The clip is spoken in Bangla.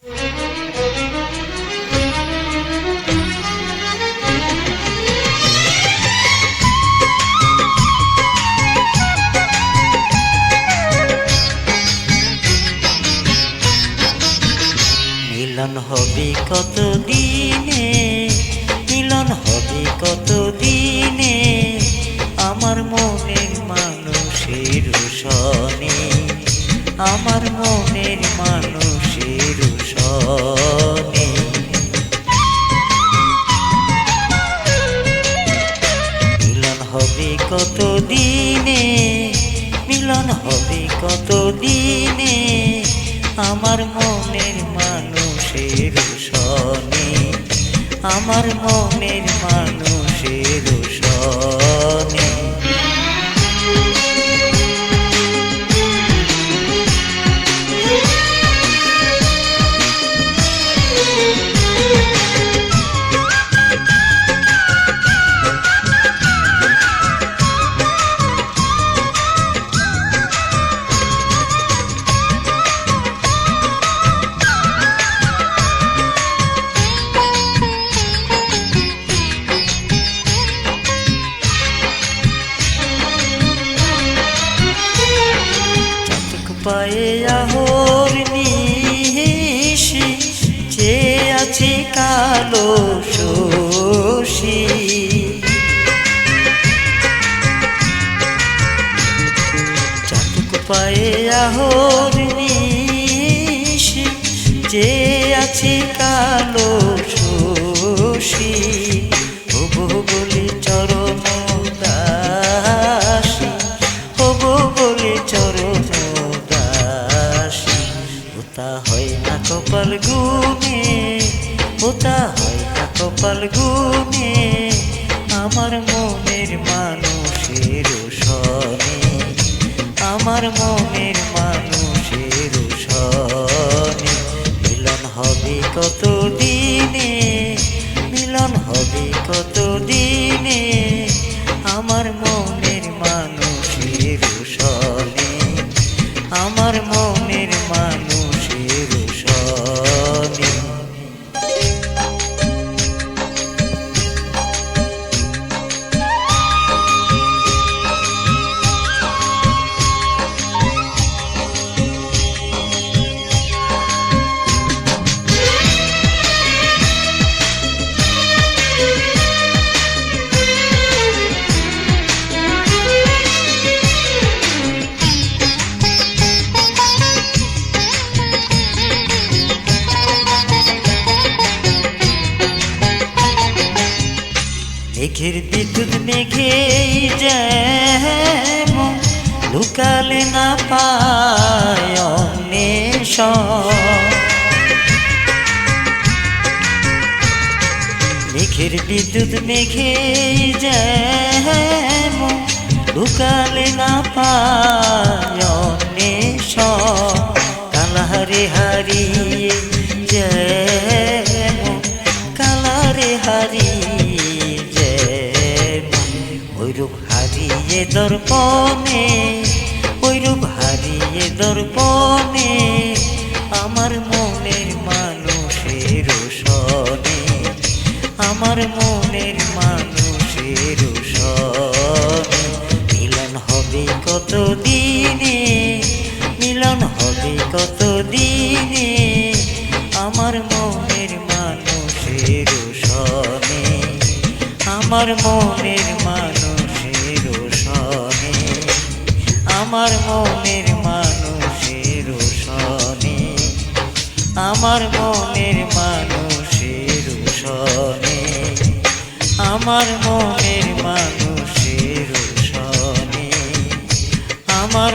মিলন হবে কত দিনে, মিলন হবে কত দিনে, আমার মনের মানুষের সনে, আমার মনের মানুষের সনে। মিলন হবে কত দিনে, মিলন হবে কত দিনে, আমার মনের মানুষের সনে, আমার মনের মানুষের সনে। পায়ে আহর নিশি যে আছে কালো শশী, চাতক পায়ে আহর নিশি যে আছে কালো শশী, হবো বলে চরণ দাসী, হবো বলে চরণ ওটা হয় না কপাল গুনে, ওটা হয় না কপাল গুনে, আমার মনের মানুষের সনে, আমার মনের মানুষের সনে। মিলন হবে কত দিনে, মিলন হবে কত দিনে, আমার মনের মানুষের সনে, আমার মনের মানুষের সনে। মেঘের বিদ্যুৎ মেঘেই যেমন লুকালে না পায় অন্বেষণ, মেঘের বিদ্যুৎ মেঘেই যেমন লুকালে না পায় অন্বেষণ, কালারে হারিয়ে যেমন, কালারে হারিয়ে ওইরূপ হারিয়ে দর্পণে, ওইরূপ হারিয়ে দর্পণে, আমার মনের মানুষের সনে, আমার মনের মানুষের সনে। মিলন হবে কত দিনে, মিলন হবে কত দিনে, আমার মনের মানুষের সনে, আমার মনের মানুষের সনে, আমার মনের মানুষের সনে, আমার মনের মানুষের সনে, আমার মনের মানুষের সনে, আমার